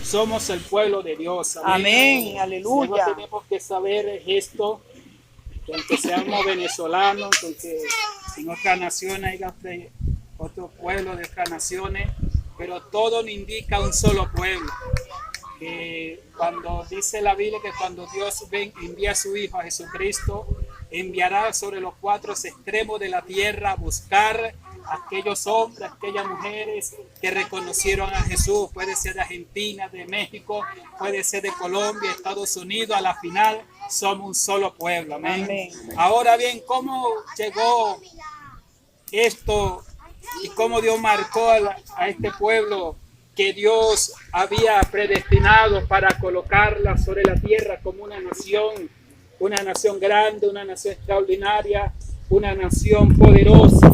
somos el pueblo de Dios. Amén, aleluya. Luego tenemos que saber esto, que aunque seamos venezolanos, aunque en otras naciones haya otro pueblo de otras naciones, pero todo nos indica un solo pueblo. Que cuando dice la Biblia que cuando Dios envía a su Hijo a Jesucristo, enviará sobre los cuatro extremos de la tierra a buscar a aquellos hombres, aquellas mujeres que reconocieron a Jesús. Puede ser de Argentina, de México, puede ser de Colombia, Estados Unidos. A la final somos un solo pueblo. Amén. Amén. Ahora bien, ¿cómo llegó esto y cómo Dios marcó a este pueblo que Dios había predestinado para colocarla sobre la tierra como una nación grande, una nación extraordinaria, una nación poderosa?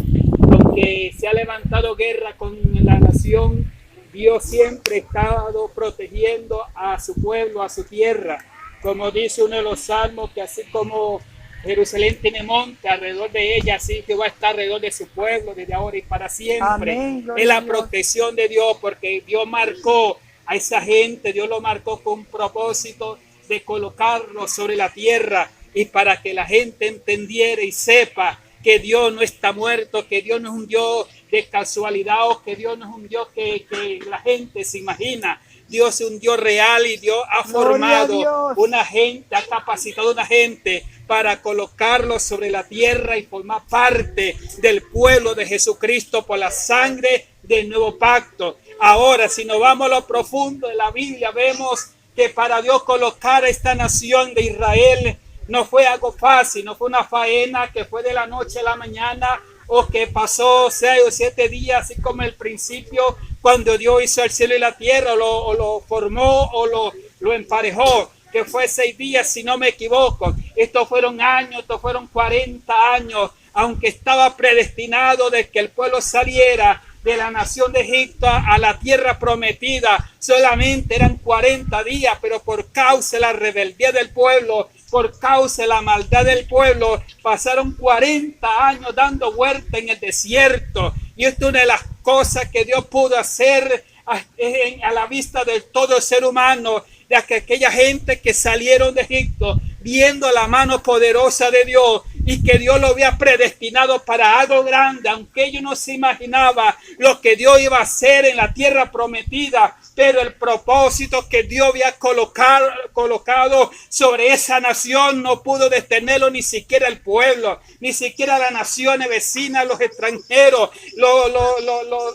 Aunque se ha levantado guerra con la nación, Dios siempre ha estado protegiendo a su pueblo, a su tierra. Como dice uno de los salmos, que así como Jerusalén tiene monte alrededor de ella, así que va a estar alrededor de su pueblo desde ahora y para siempre. Amén, Es la Dios. protección de Dios, porque Dios marcó a esa gente, Dios lo marcó con un propósito de colocarlo sobre la tierra y para que la gente entendiera y sepa que Dios no está muerto, que Dios no es un Dios de casualidad o que Dios no es un Dios que la gente se imagina. Dios es un Dios real y Dios ha formado una gente, ha capacitado una gente para colocarlo sobre la tierra y formar parte del pueblo de Jesucristo por la sangre del nuevo pacto. Ahora, si nos vamos a lo profundo de la Biblia, vemos que para Dios colocar a esta nación de Israel no fue algo fácil, no fue una faena que fue de la noche a la mañana o que pasó 6 o 7 días, así como el principio cuando Dios hizo el cielo y la tierra, o lo formó o lo emparejó, que fue 6 días si no me equivoco. Estos fueron años, estos fueron 40 años, aunque estaba predestinado de que el pueblo saliera de la nación de Egipto a la tierra prometida. Solamente eran 40 días, pero por causa de la rebeldía del pueblo, por causa de la maldad del pueblo, pasaron 40 años dando vuelta en el desierto. Y esto es una de las cosas que Dios pudo hacer a la vista de todo ser humano, de que aquella gente que salieron de Egipto viendo la mano poderosa de Dios y que Dios lo había predestinado para algo grande, aunque ellos no se imaginaban lo que Dios iba a hacer en la tierra prometida, pero el propósito que Dios había colocado sobre esa nación no pudo detenerlo ni siquiera el pueblo, ni siquiera las naciones vecinas, los extranjeros,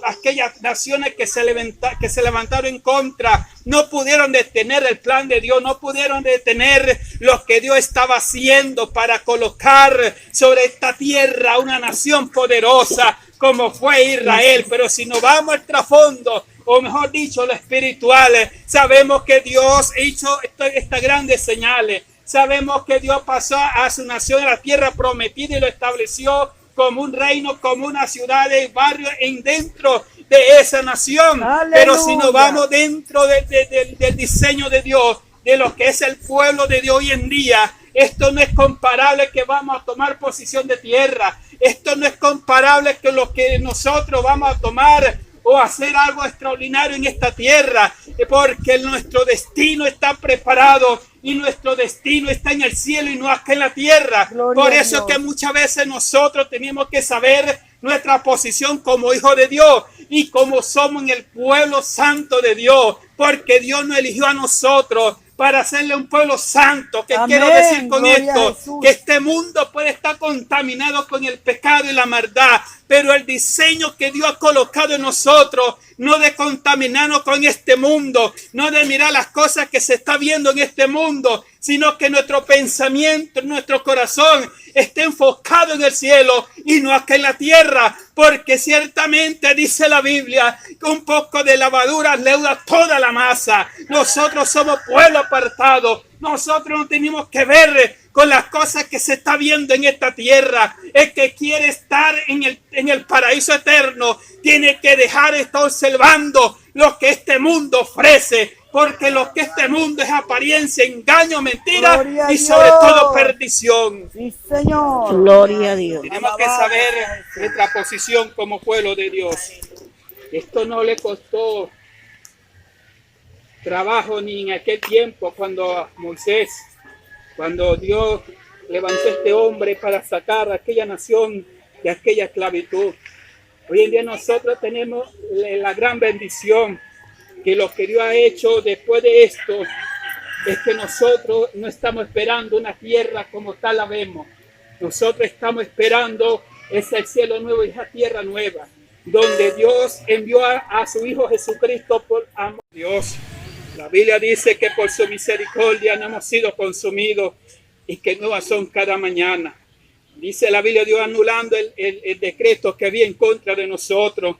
aquellas naciones que se levantaron en contra, no pudieron detener el plan de Dios, no pudieron detener lo que Dios estaba haciendo para colocar sobre esta tierra una nación poderosa como fue Israel. Pero si nos vamos al trasfondo, o mejor dicho, lo espiritual, sabemos que Dios hizo estas grandes señales. Sabemos que Dios pasó a su nación, a la tierra prometida, y lo estableció como un reino, como una ciudad y barrio dentro de esa nación. ¡Aleluya! Pero si nos vamos dentro del diseño de Dios, de lo que es el pueblo de Dios hoy en día, esto no es comparable que vamos a tomar posición de tierra. Esto no es comparable con lo que nosotros vamos a tomar o hacer algo extraordinario en esta tierra, porque nuestro destino está preparado y nuestro destino está en el cielo y no acá en la tierra. Gloria Por a eso Dios. que muchas veces nosotros tenemos que saber nuestra posición como hijo de Dios y como somos en el pueblo santo de Dios, porque Dios nos eligió a nosotros para hacerle un pueblo santo. ¿Qué Amén. quiero decir con Gloria a esto? Jesús. Que este mundo puede estar contaminado con el pecado y la maldad, pero el diseño que Dios ha colocado en nosotros, no de contaminarnos con este mundo, no de mirar las cosas que se está viendo en este mundo, sino que nuestro pensamiento, nuestro corazón esté enfocado en el cielo y no acá en la tierra, porque ciertamente dice la Biblia que un poco de levadura leuda toda la masa. Nosotros somos pueblo apartado. Nosotros no tenemos que ver con las cosas que se está viendo en esta tierra. El que quiere estar en el paraíso eterno tiene que dejar de estar observando lo que este mundo ofrece, porque lo que este mundo es apariencia, engaño, mentira Gloria a y sobre Dios. todo perdición. Sí, Señor. Gloria a Dios. Tenemos que saber nuestra posición como pueblo de Dios. Esto no le costó trabajo ni en aquel tiempo cuando Dios levantó a este hombre para sacar a aquella nación de aquella esclavitud. Hoy en día nosotros tenemos la gran bendición que lo que Dios ha hecho después de esto es que nosotros no estamos esperando una tierra como tal la vemos. Nosotros estamos esperando ese cielo nuevo y esa tierra nueva, donde Dios envió a su Hijo Jesucristo por amor a Dios. La Biblia dice que por su misericordia no hemos sido consumidos y que nuevas son cada mañana. Dice la Biblia, Dios anulando el decreto que había en contra de nosotros.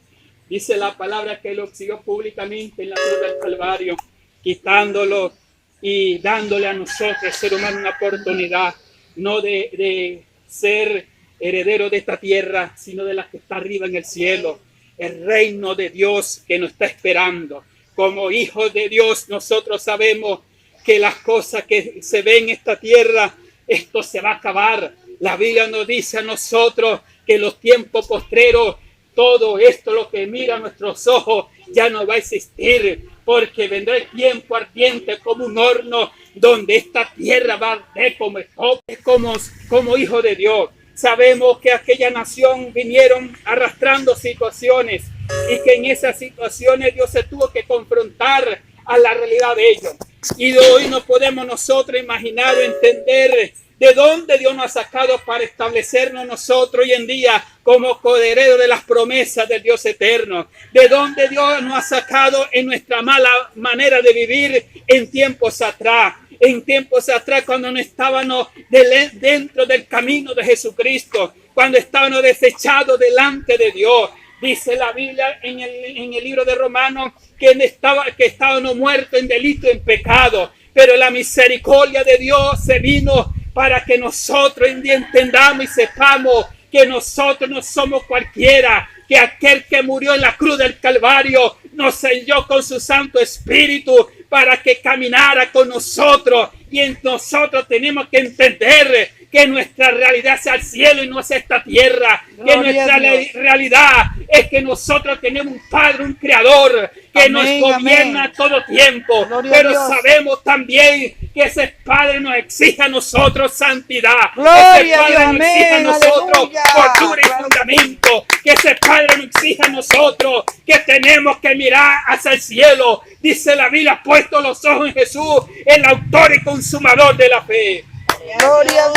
Dice la palabra que lo exhibió públicamente en la cruz del Calvario, quitándolo y dándole a nosotros, ser humano, una oportunidad, no de ser heredero de esta tierra, sino de la que está arriba en el cielo. El reino de Dios que nos está esperando. Como hijos de Dios, nosotros sabemos que las cosas que se ven en esta tierra, esto se va a acabar. La Biblia nos dice a nosotros que en los tiempos postreros, todo esto, lo que mira nuestros ojos, ya no va a existir, porque vendrá el tiempo ardiente como un horno, donde esta tierra va a arder como hijo de Dios. Sabemos que aquella nación vinieron arrastrando situaciones y que en esas situaciones Dios se tuvo que confrontar a la realidad de ellos. Y de hoy no podemos nosotros imaginar o entender de dónde Dios nos ha sacado para establecernos nosotros hoy en día como coherederos de las promesas del Dios eterno. De dónde Dios nos ha sacado en nuestra mala manera de vivir en tiempos atrás. En tiempos atrás, cuando no estábamos dentro del camino de Jesucristo, cuando estábamos desechados delante de Dios. Dice la Biblia en el libro de Romanos que estábamos muertos en delito, en pecado, pero la misericordia de Dios se vino para que nosotros entendamos y sepamos que nosotros no somos cualquiera, que aquel que murió en la cruz del Calvario nos selló con su Santo Espíritu para que caminara con nosotros, y en nosotros tenemos que entender que nuestra realidad es el cielo y no es esta tierra. Que nuestra realidad es que nosotros tenemos un Padre, un Creador, que nos gobierna a todo tiempo. Pero sabemos también que ese Padre nos exige a nosotros santidad. Ese Padre nos exige a nosotros cordura y fundamento. Que ese Padre nos exige a nosotros que tenemos que mirar hacia el cielo. Dice la Biblia, puesto los ojos en Jesús, el autor y consumador de la fe. Gloria a Dios.